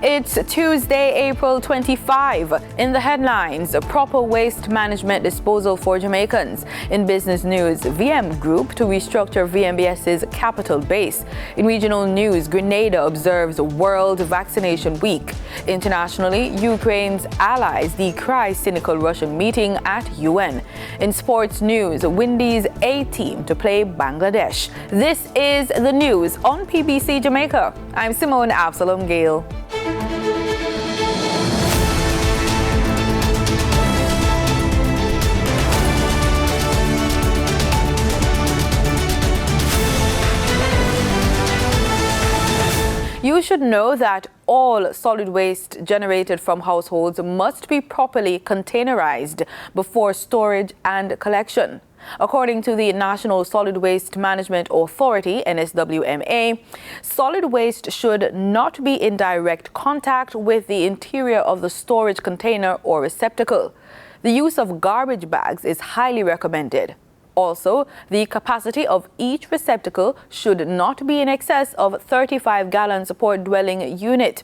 It's Tuesday, April 25. In the headlines, proper waste management disposal for Jamaicans. In business news, VM Group to restructure VMBS's capital base. In regional news, Grenada observes World Vaccination Week. Internationally, Ukraine's allies decry cynical Russian meeting at UN. In sports news, Windies A team to play Bangladesh. This is the news on PBC Jamaica. I'm Simone Absalom Gale. You should know that all solid waste generated from households must be properly containerized before storage and collection. According to the National Solid Waste Management Authority, NSWMA, solid waste should not be in direct contact with the interior of the storage container or receptacle. The use of garbage bags is highly recommended. Also, the capacity of each receptacle should not be in excess of 35-gallon support dwelling unit,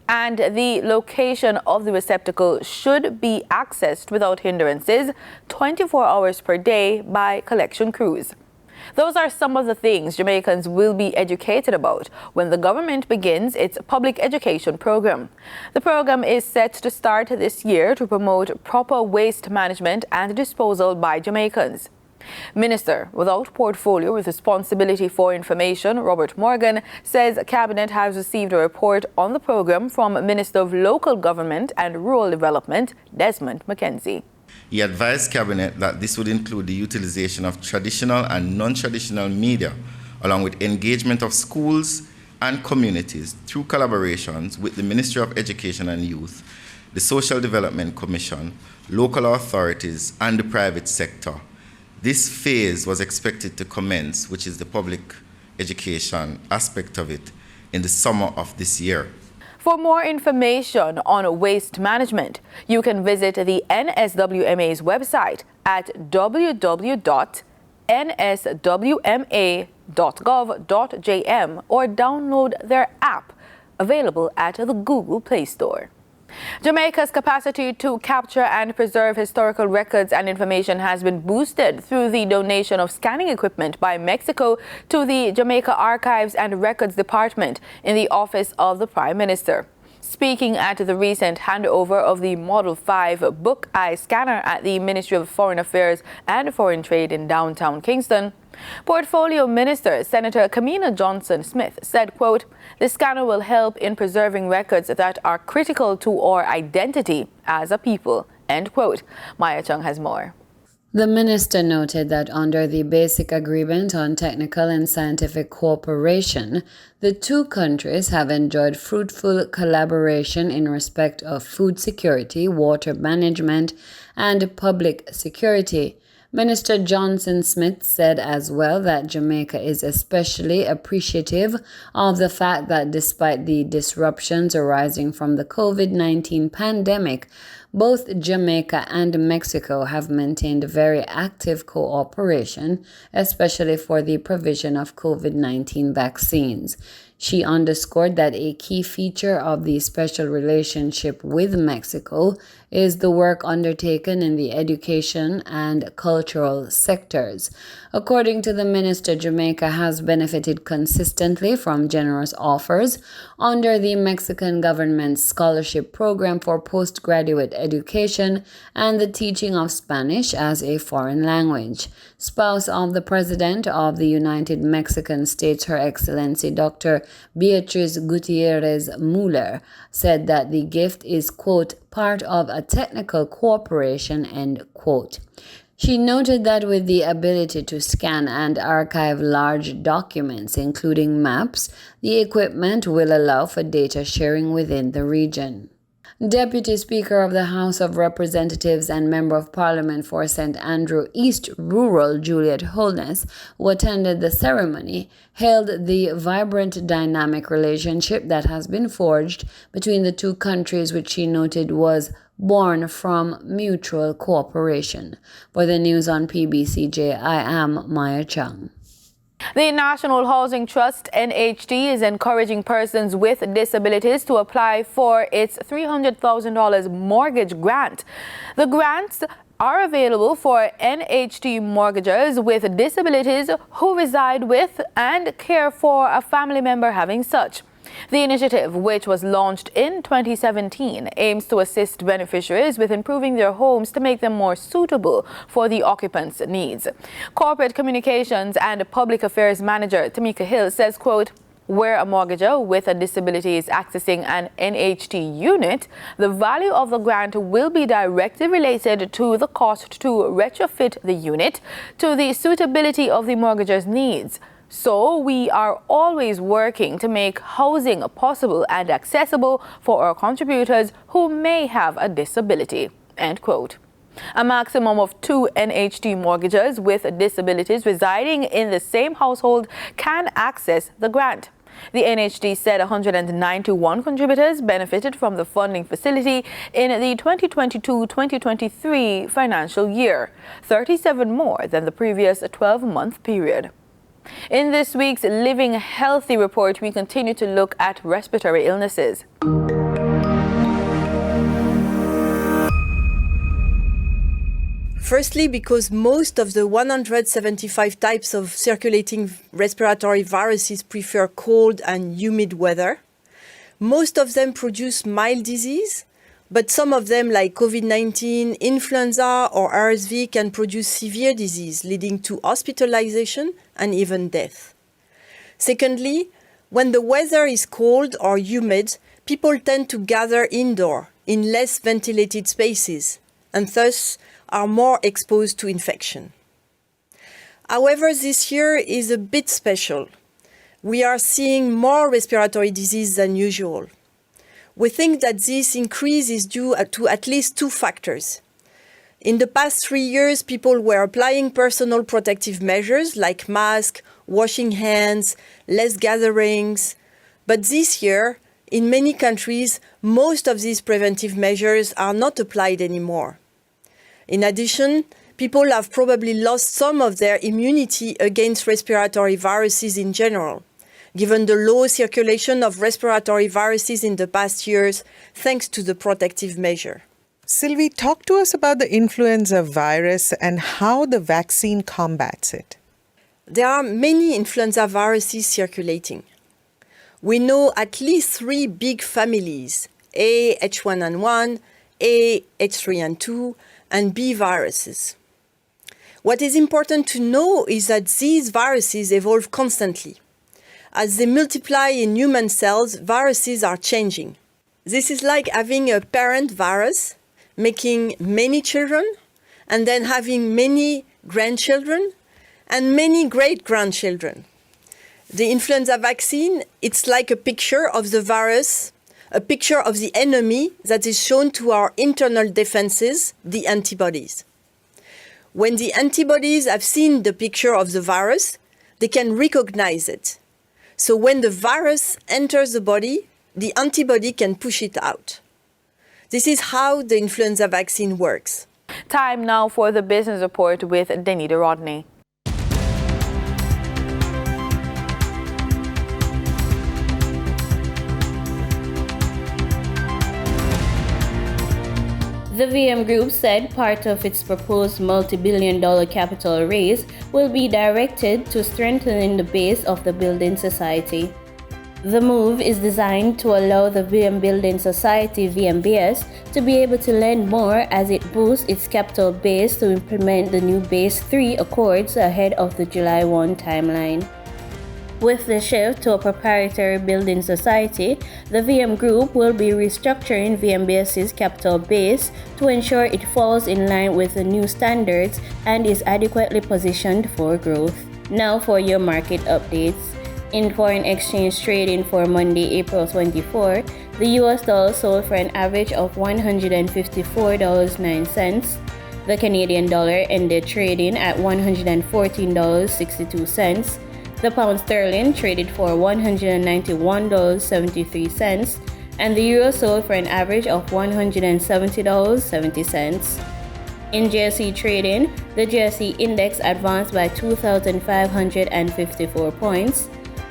and the location of the receptacle should be accessed without hindrances 24 hours per day by collection crews. Those are some of the things Jamaicans will be educated about when the government begins its public education program. The program is set to start this year to promote proper waste management and disposal by Jamaicans. Minister without portfolio with responsibility for information, Robert Morgan, says Cabinet has received a report on the program from Minister of Local Government and Rural Development, Desmond McKenzie. He advised Cabinet that this would include the utilization of traditional and non-traditional media, along with engagement of schools and communities through collaborations with the Ministry of Education and Youth, the Social Development Commission, local authorities, and the private sector. This phase was expected to commence, which is the public education aspect of it, in the summer of this year. For more information on waste management, you can visit the NSWMA's website at www.nswma.gov.jm or download their app, available at the Google Play Store. Jamaica's capacity to capture and preserve historical records and information has been boosted through the donation of scanning equipment by Mexico to the Jamaica Archives and Records Department in the Office of the Prime Minister. Speaking at the recent handover of the Model 5 Book Eye scanner at the Ministry of Foreign Affairs and Foreign Trade in downtown Kingston, Portfolio Minister Senator Kamina Johnson-Smith said, quote, "The scanner will help in preserving records that are critical to our identity as a people," end quote. Maya Chung has more. The minister noted that under the Basic Agreement on Technical and Scientific Cooperation, the two countries have enjoyed fruitful collaboration in respect of food security, water management, and public security. Minister Johnson-Smith said as well that Jamaica is especially appreciative of the fact that despite the disruptions arising from the COVID-19 pandemic, both Jamaica and Mexico have maintained very active cooperation, especially for the provision of COVID-19 vaccines. She underscored that a key feature of the special relationship with Mexico is the work undertaken in the education and cultural sectors. According to the minister, Jamaica has benefited consistently from generous offers under the Mexican government's scholarship program for postgraduate education and the teaching of Spanish as a foreign language. Spouse of the President of the United Mexican States, Her Excellency Dr. Beatriz Gutierrez Muller, said that the gift is, quote, part of a technical cooperation, end quote. She noted that with the ability to scan and archive large documents, including maps, the equipment will allow for data sharing within the region. Deputy Speaker of the House of Representatives and Member of Parliament for St. Andrew East Rural, Juliet Holness, who attended the ceremony, hailed the vibrant dynamic relationship that has been forged between the two countries, which she noted was born from mutual cooperation. For the news on PBCJ, I am Maya Chung. The National Housing Trust, NHD, is encouraging persons with disabilities to apply for its $300,000 mortgage grant. The grants are available for NHD mortgagors with disabilities who reside with and care for a family member having such. The initiative, which was launched in 2017, aims to assist beneficiaries with improving their homes to make them more suitable for the occupants' needs. Corporate Communications and Public Affairs Manager Tamika Hill says, quote, "Where a mortgager with a disability is accessing an NHD unit, the value of the grant will be directly related to the cost to retrofit the unit to the suitability of the mortgager's needs. So we are always working to make housing possible and accessible for our contributors who may have a disability." End quote. A maximum of 2 NHD mortgagors with disabilities residing in the same household can access the grant. The NHD said 191 contributors benefited from the funding facility in the 2022-2023 financial year, 37 more than the previous 12-month period. In this week's Living Healthy report, we continue to look at respiratory illnesses. Firstly, because most of the 175 types of circulating respiratory viruses prefer cold and humid weather. Most of them produce mild disease, but some of them, like COVID-19, influenza, or RSV, can produce severe disease, leading to hospitalization and even death. Secondly, when the weather is cold or humid, people tend to gather indoor in less ventilated spaces, and thus are more exposed to infection. However, this year is a bit special. We are seeing more respiratory disease than usual. We think that this increase is due to at least 2 factors. In the past 3 years, people were applying personal protective measures like masks, washing hands, less gatherings. But this year, in many countries, most of these preventive measures are not applied anymore. In addition, people have probably lost some of their immunity against respiratory viruses in general, given the low circulation of respiratory viruses in the past years, thanks to the protective measure. Sylvie, talk to us about the influenza virus and how the vaccine combats it. There are many influenza viruses circulating. We know at least 3 big families, A, H1N1, A, H3N2, and B viruses. What is important to know is that these viruses evolve constantly. As they multiply in human cells, viruses are changing. This is like having a parent virus, making many children, and then having many grandchildren, and many great-grandchildren. The influenza vaccine, it's like a picture of the virus, a picture of the enemy that is shown to our internal defenses, the antibodies. When the antibodies have seen the picture of the virus, they can recognize it. So when the virus enters the body, the antibody can push it out. This is how the influenza vaccine works. Time now for the business report with Denita Rodney. The VM Group said part of its proposed multi-billion-dollar capital raise will be directed to strengthening the base of the Building Society. The move is designed to allow the VM Building Society (VMBS) to be able to lend more as it boosts its capital base to implement the new Base 3 Accords ahead of the July 1 timeline. With the shift to a proprietary building society, the VM Group will be restructuring VMBS's capital base to ensure it falls in line with the new standards and is adequately positioned for growth. Now for your market updates. In foreign exchange trading for Monday, April 24, the US dollar sold for an average of $154.09. The Canadian dollar ended trading at $114.62. The pound sterling traded for $191.73, and the euro sold for an average of $170.70. In JSE trading, the JSE index advanced by 2,554 points.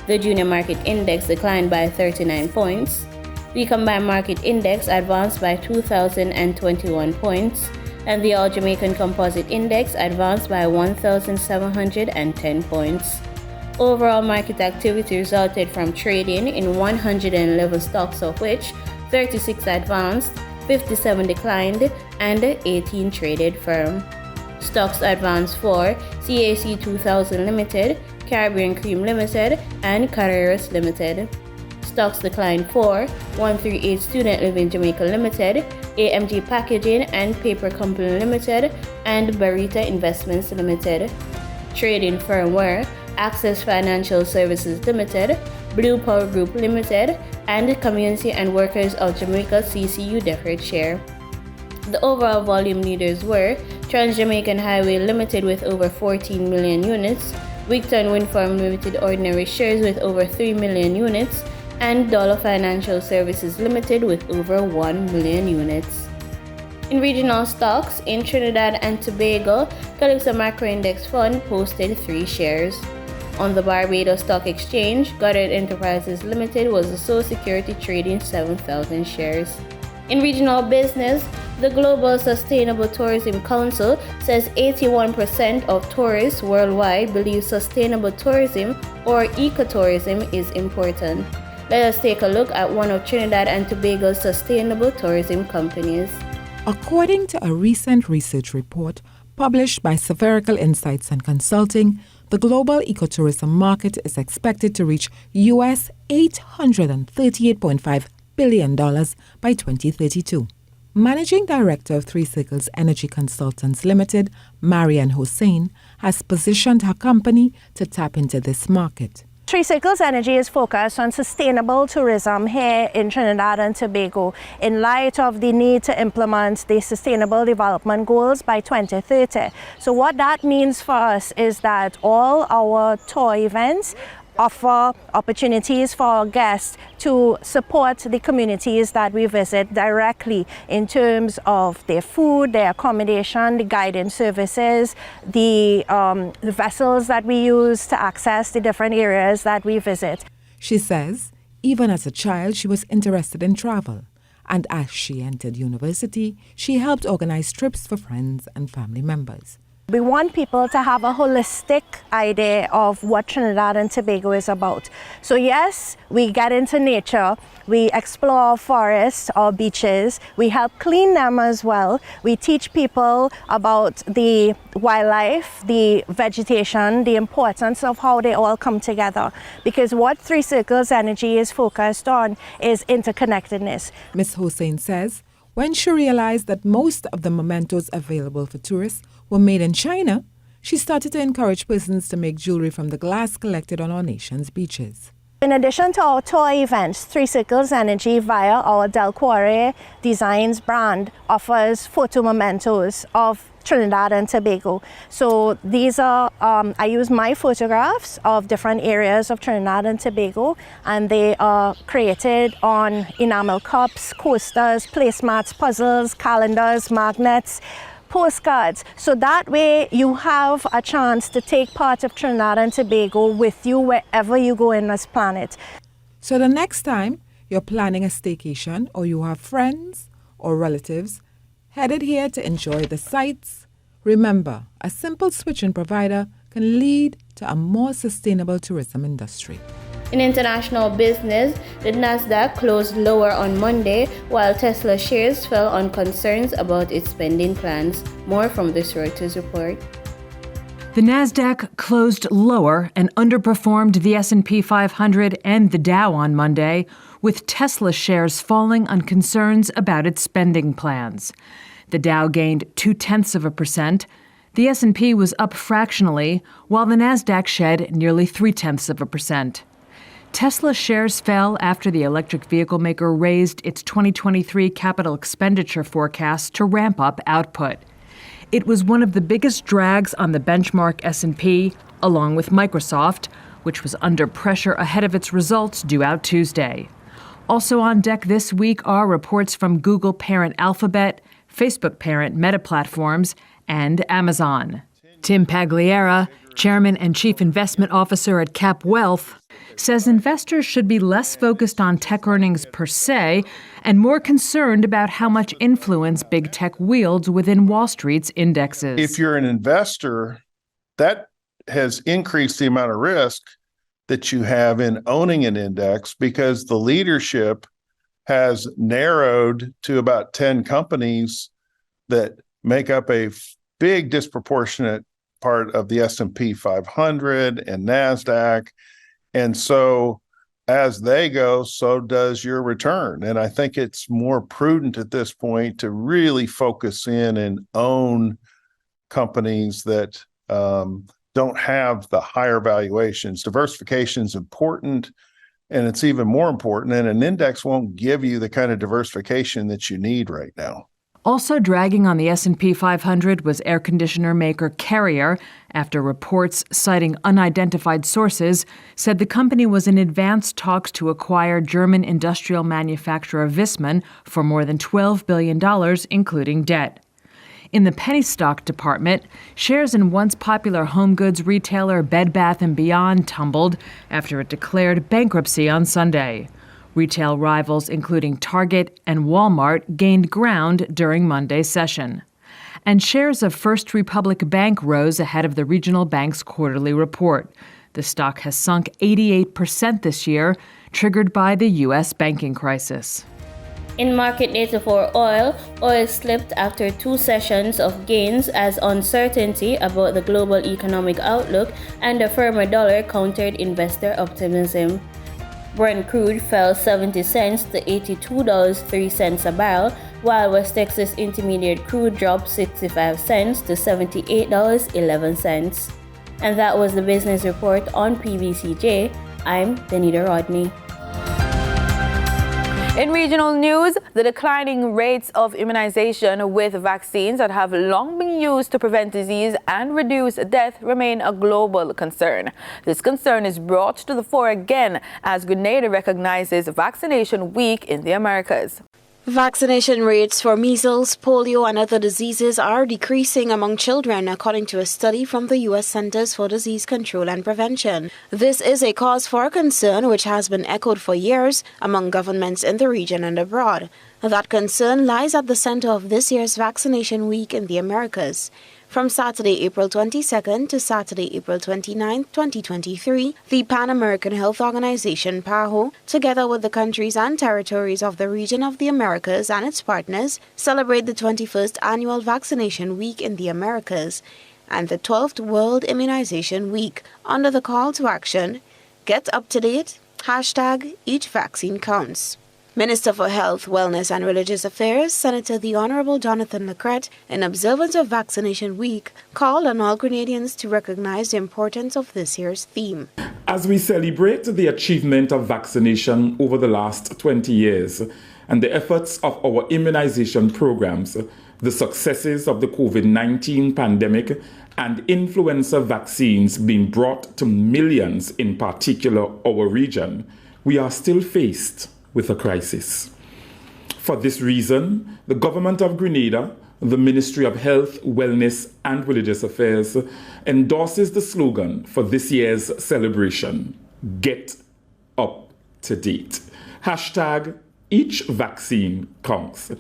The junior market index declined by 39 points. The combined market index advanced by 2,021 points. And the All Jamaican Composite Index advanced by 1,710 points. Overall market activity resulted from trading in 111 stocks, of which 36 advanced, 57 declined, and 18 traded firm. Stocks advanced for CAC 2000 Limited, Caribbean Cream Limited, and Carreras Limited. Stocks declined for 138 Student Living Jamaica Limited, AMG Packaging and Paper Company Limited, and Barita Investments Limited. Trading firm were Access Financial Services Limited, Blue Power Group Limited, and Community and Workers of Jamaica CCU Deferred Share. The overall volume leaders were Trans-Jamaican Highway Limited with over 14 million units, Wigton Wind Farm Limited Ordinary Shares with over 3 million units, and Dollar Financial Services Limited with over 1 million units. In regional stocks, in Trinidad and Tobago, Calypso Macro Index Fund posted 3 shares. On the Barbados Stock Exchange, Goddard Enterprises Limited was the sole security trading 7,000 shares. In regional business, the Global Sustainable Tourism Council says 81% of tourists worldwide believe sustainable tourism or ecotourism is important. Let us take a look at one of Trinidad and Tobago's sustainable tourism companies. According to a recent research report published by Spherical Insights and Consulting, the global ecotourism market is expected to reach US $838.5 billion by 2032. Managing Director of Three Circles Energy Consultants Limited, Marian Hossein, has positioned her company to tap into this market. Three Circles Energy is focused on sustainable tourism here in Trinidad and Tobago in light of the need to implement the Sustainable Development Goals by 2030. So what that means for us is that all our tour events offer opportunities for our guests to support the communities that we visit directly in terms of their food, their accommodation, the guidance services, the vessels that we use to access the different areas that we visit. She says, even as a child, she was interested in travel. And as she entered university, she helped organize trips for friends and family members. We want people to have a holistic idea of what Trinidad and Tobago is about. So yes, we get into nature, we explore forests or beaches, we help clean them as well. We teach people about the wildlife, the vegetation, the importance of how they all come together. Because what Three Circles Energy is focused on is interconnectedness. Ms. Hossein says, when she realized that most of the mementos available for tourists were made in China, she started to encourage persons to make jewelry from the glass collected on our nation's beaches. In addition to our tour events, Three Circles Energy via our Del Cuore Designs brand offers photo mementos of Trinidad and Tobago. So these are, I use my photographs of different areas of Trinidad and Tobago, and they are created on enamel cups, coasters, placemats, puzzles, calendars, magnets, postcards. So that way you have a chance to take part of Trinidad and Tobago with you wherever you go in this planet. So the next time you're planning a staycation or you have friends or relatives headed here to enjoy the sights, remember, a simple switch in provider can lead to a more sustainable tourism industry. In international business, the Nasdaq closed lower on Monday, while Tesla shares fell on concerns about its spending plans. More from this Reuters report. The Nasdaq closed lower and underperformed the S&P 500 and the Dow on Monday, with Tesla shares falling on concerns about its spending plans. The Dow gained 0.2%. The S&P was up fractionally, while the Nasdaq shed nearly 0.3%. Tesla shares fell after the electric vehicle maker raised its 2023 capital expenditure forecast to ramp up output. It was one of the biggest drags on the benchmark S&P, along with Microsoft, which was under pressure ahead of its results due out Tuesday. Also on deck this week are reports from Google parent Alphabet, Facebook parent Meta Platforms, and Amazon. Tim Pagliara, Chairman and Chief Investment Officer at Cap Wealth, says investors should be less focused on tech earnings per se and more concerned about how much influence big tech wields within Wall Street's indexes. If you're an investor, that has increased the amount of risk that you have in owning an index because the leadership has narrowed to about 10 companies that make up a big disproportionate part of the S&P 500 and NASDAQ. And so as they go, so does your return. And I think it's more prudent at this point to really focus in and own companies that don't have the higher valuations. Diversification is important, and it's even more important. And an index won't give you the kind of diversification that you need right now. Also dragging on the S&P 500 was air conditioner maker Carrier, after reports citing unidentified sources said the company was in advanced talks to acquire German industrial manufacturer Viessmann for more than $12 billion, including debt. In the penny stock department, shares in once popular home goods retailer Bed Bath & Beyond tumbled after it declared bankruptcy on Sunday. Retail rivals, including Target and Walmart, gained ground during Monday's session. And shares of First Republic Bank rose ahead of the regional bank's quarterly report. The stock has sunk 88% this year, triggered by the U.S. banking crisis. In market data for oil slipped after 2 sessions of gains as uncertainty about the global economic outlook and a firmer dollar countered investor optimism. Brent crude fell 70 cents to $82.03 a barrel, while West Texas Intermediate crude dropped 65 cents to $78.11. And that was the business report on PBCJ. I'm Danita Rodney. In regional news, the declining rates of immunization with vaccines that have long been used to prevent disease and reduce death remain a global concern. This concern is brought to the fore again as Grenada recognizes Vaccination Week in the Americas. Vaccination rates for measles, polio, and other diseases are decreasing among children, according to a study from the U.S. Centers for Disease Control and Prevention. This is a cause for concern which has been echoed for years among governments in the region and abroad. That concern lies at the center of this year's Vaccination Week in the Americas. From Saturday, April 22nd to Saturday, April 29, 2023, the Pan American Health Organization, PAHO, together with the countries and territories of the region of the Americas and its partners, celebrate the 21st Annual Vaccination Week in the Americas and the 12th World Immunization Week under the call to action, Get Up to Date, #Each Vaccine Counts. Minister for Health, Wellness and Religious Affairs, Senator the Honorable Jonathan Lacrette, in observance of Vaccination Week, called on all Grenadians to recognize the importance of this year's theme. As we celebrate the achievement of vaccination over the last 20 years and the efforts of our immunization programs, the successes of the COVID-19 pandemic and influenza vaccines being brought to millions, in particular our region, we are still faced with a crisis. For this reason, the Government of Grenada, the Ministry of Health, Wellness and Religious Affairs endorses the slogan for this year's celebration, Get Up to Date. #Each Vaccine Counts,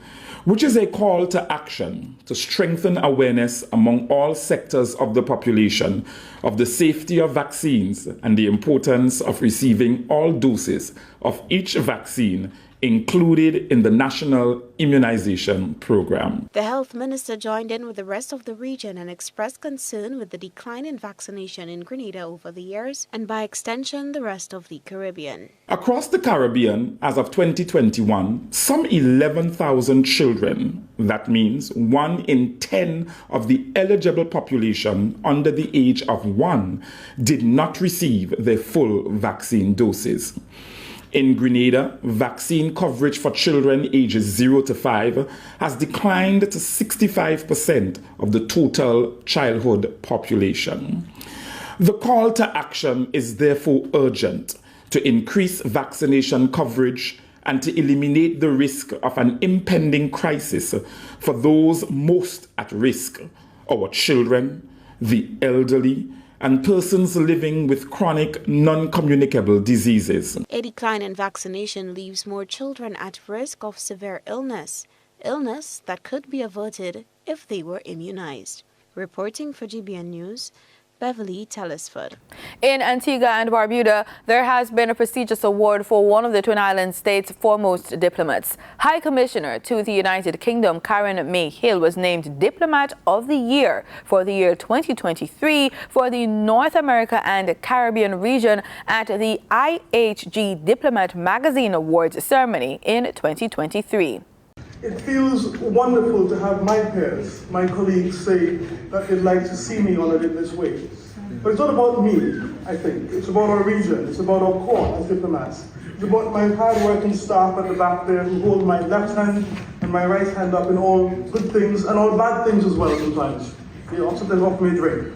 which is a call to action to strengthen awareness among all sectors of the population of the safety of vaccines and the importance of receiving all doses of each vaccine included in the National Immunization Program. The health minister joined in with the rest of the region and expressed concern with the decline in vaccination in Grenada over the years and by extension the rest of the Caribbean. Across the Caribbean, as of 2021, some 11,000 children, that means 1 in 10 of the eligible population under the age of 1, did not receive their full vaccine doses. In Grenada, vaccine coverage for children ages 0 to 5 has declined to 65% of the total childhood population. The call to action is therefore urgent to increase vaccination coverage and to eliminate the risk of an impending crisis for those most at risk, our children, the elderly, and persons living with chronic non-communicable diseases. A decline in vaccination leaves more children at risk of severe illness that could be averted if they were immunized. Reporting for GBN News, Beverly Telesford. In Antigua and Barbuda, there has been a prestigious award for one of the Twin Island states' foremost diplomats. High Commissioner to the United Kingdom, Karen May Hill, was named Diplomat of the Year for the year 2023 for the North America and Caribbean region at the IHG Diplomat Magazine Awards ceremony in 2023. It feels wonderful to have my peers, my colleagues, say that they'd like to see me honored in this way. But it's not about me, I think. It's about our region. It's about our court as diplomats. It's about my hard-working staff at the back there who hold my left hand and my right hand up in all good things and all bad things as well sometimes. They also then offer me a drink.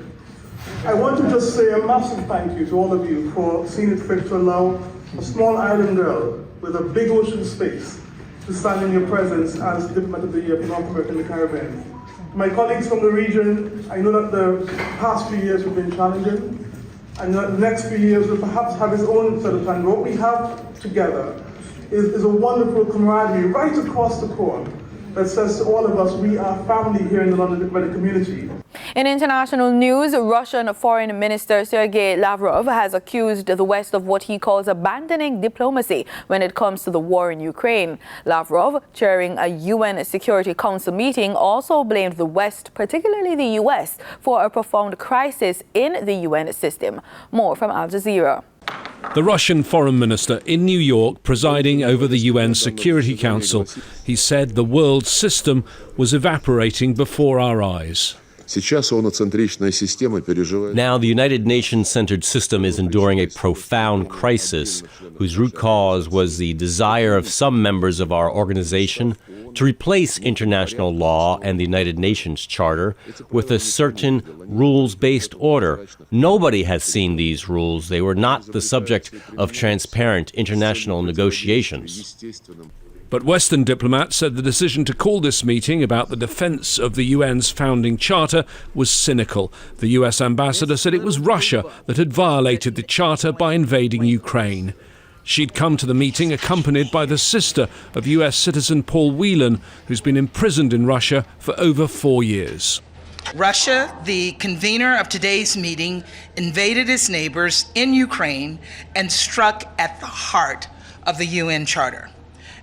I want to just say a massive thank you to all of you for seeing it fit to allow a small island girl with a big ocean space to stand in your presence as Diplomat of the Year for North America and the Caribbean. To my colleagues from the region, I know that the past few years have been challenging, and that the next few years will perhaps have its own set of challenges. What we have together is a wonderful camaraderie right across the court that says to all of us, we are family here in the London diplomatic community. In international news, Russian Foreign Minister Sergei Lavrov has accused the West of what he calls abandoning diplomacy when it comes to the war in Ukraine. Lavrov, chairing a UN Security Council meeting, also blamed the West, particularly the US, for a profound crisis in the UN system. More from Al Jazeera. The Russian foreign minister in New York, presiding over the UN Security Council, he said the world system was evaporating before our eyes. Now, the United Nations-centered system is enduring a profound crisis whose root cause was the desire of some members of our organization to replace international law and the United Nations Charter with a certain rules-based order. Nobody has seen these rules. They were not the subject of transparent international negotiations. But Western diplomats said the decision to call this meeting about the defense of the UN's founding charter was cynical. The US ambassador said it was Russia that had violated the charter by invading Ukraine. She'd come to the meeting accompanied by the sister of US citizen Paul Whelan, who's been imprisoned in Russia for over 4 years. Russia, the convener of today's meeting, invaded its neighbors in Ukraine and struck at the heart of the UN Charter.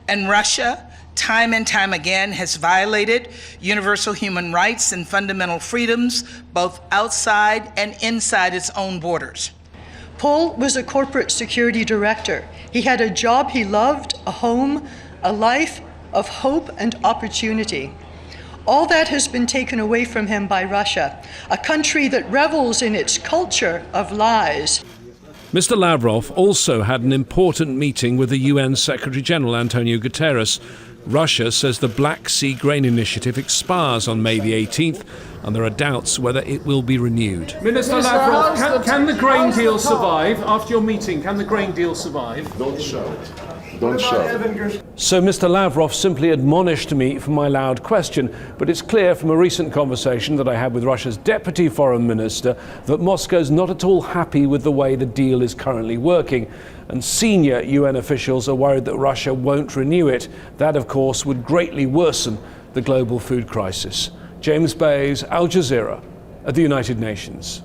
And Russia, time and time again, has violated universal human rights and fundamental freedoms, both outside and inside its own borders. Paul was a corporate security director. He had a job he loved, a home, a life of hope and opportunity. All that has been taken away from him by Russia, a country that revels in its culture of lies. Mr. Lavrov also had an important meeting with the UN Secretary-General Antonio Guterres. Russia says the Black Sea Grain Initiative expires on May the 18th, and there are doubts whether it will be renewed. Minister Lavrov, can the grain deal survive? After your meeting, can the grain deal survive? Don't shout. Don't shout. So Mr. Lavrov simply admonished me for my loud question, but it's clear from a recent conversation that I had with Russia's deputy foreign minister that Moscow's not at all happy with the way the deal is currently working, and senior UN officials are worried that Russia won't renew it. That, of course, would greatly worsen the global food crisis. James Bays, Al Jazeera, at the United Nations.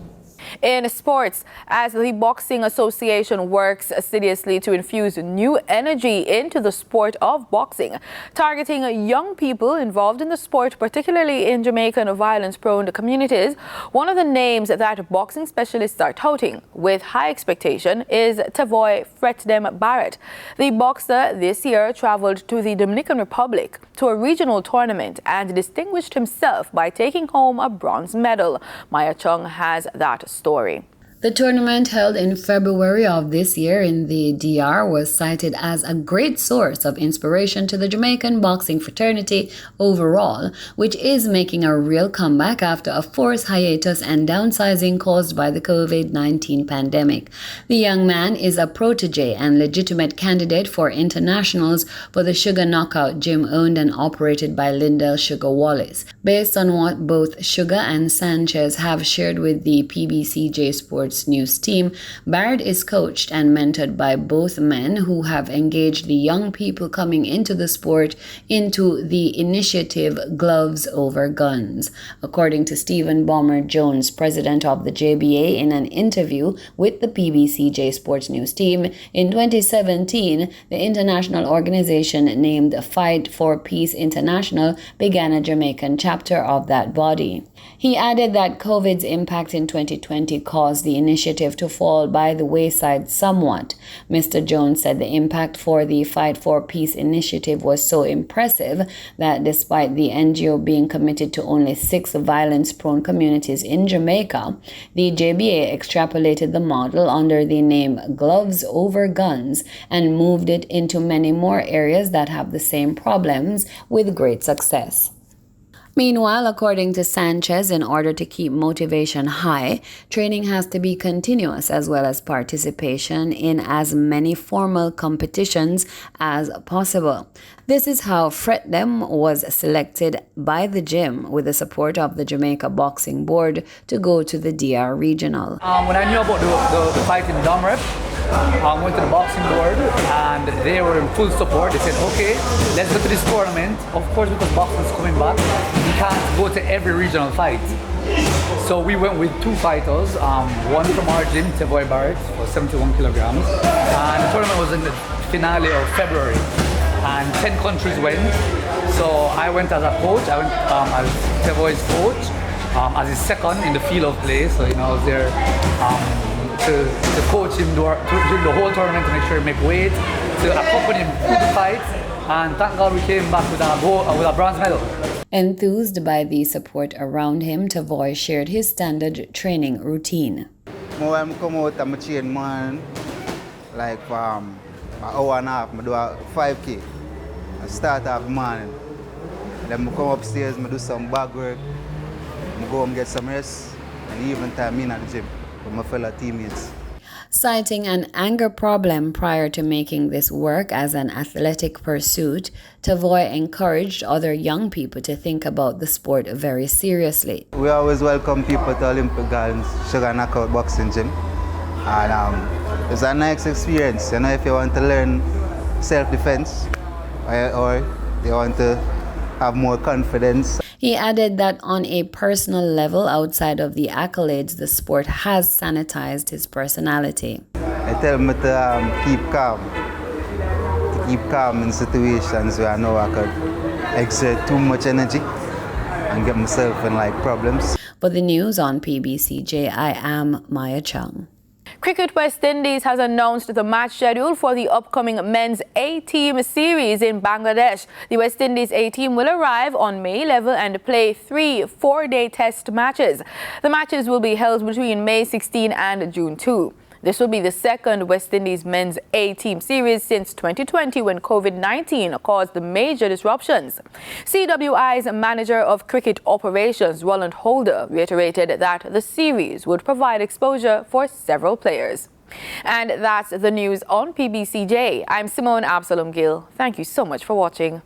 In sports, as the Boxing Association works assiduously to infuse new energy into the sport of boxing, targeting young people involved in the sport, particularly in Jamaica and violence-prone communities, one of the names that boxing specialists are touting with high expectation is Tavoy Fretdem Barrett. The boxer this year traveled to the Dominican Republic to a regional tournament and distinguished himself by taking home a bronze medal. Maya Chung has that story. The tournament held in February of this year in the DR was cited as a great source of inspiration to the Jamaican boxing fraternity overall, which is making a real comeback after a forced hiatus and downsizing caused by the COVID-19 pandemic. The young man is a protege and legitimate candidate for internationals for the Sugar Knockout gym owned and operated by Lindell Sugar Wallace. Based on what both Sugar and Sanchez have shared with the PBCJ Sports News team, Barrett is coached and mentored by both men who have engaged the young people coming into the sport into the initiative Gloves Over Guns. According to Stephen Bomber Jones, president of the JBA, in an interview with the PBCJ Sports News team, in 2017, the international organization named Fight for Peace International began a Jamaican chapter of that body. He added that COVID's impact in 2020 caused the initiative to fall by the wayside somewhat. Mr. Jones said the impact for the Fight for Peace initiative was so impressive that despite the NGO being committed to only 6 violence-prone communities in Jamaica, the JBA extrapolated the model under the name Gloves Over Guns and moved it into many more areas that have the same problems with great success. Meanwhile, according to Sanchez, in order to keep motivation high, training has to be continuous as well as participation in as many formal competitions as possible. This is how Fret Them was selected by the gym with the support of the Jamaica Boxing Board to go to the DR Regional. When I knew about the fight in Domrep, I went to the boxing board and they were in full support. They said, okay, let's go to this tournament. Of course, because boxing is coming back, we can't go to every regional fight. So we went with 2 fighters, one from our gym, Tevoy Barrett, for 71 kilograms. And the tournament was in the finale of February. And 10 countries went. So I went as a coach. I went as Tevoy's coach, as his second in the field of play. So, I was there to coach him during the whole tournament to make sure he make weight, to accompany him through the fight, and thank God we came back with a bronze medal. Enthused by the support around him, Tavoy shared his standard training routine. When I come out, I'm train man, like an hour and a half, I do a 5K. I start off morning. Then I come upstairs, I do some bag work, I go and get some rest, and even time in at the gym with my fellow teammates. Citing an anger problem prior to making this work as an athletic pursuit, Tavoy encouraged other young people to think about the sport very seriously. We always welcome people to Olympic Gardens Sugar Knockout Boxing Gym. And it's a nice experience, if you want to learn self-defense or you want to have more confidence. He added that on a personal level, outside of the accolades, the sport has sanitized his personality. I tell me to keep calm in situations where I know I could exert too much energy and get myself in problems. For the news on PBCJ, I am Maya Chung. Cricket West Indies has announced the match schedule for the upcoming men's A-Team series in Bangladesh. The West Indies A-Team will arrive on May 11 and play 3 4-day test matches. The matches will be held between May 16 and June 2. This will be the second West Indies men's A-Team series since 2020 when COVID-19 caused major disruptions. CWI's manager of cricket operations, Roland Holder, reiterated that the series would provide exposure for several players. And that's the news on PBCJ. I'm Simone Absalom Gill. Thank you so much for watching.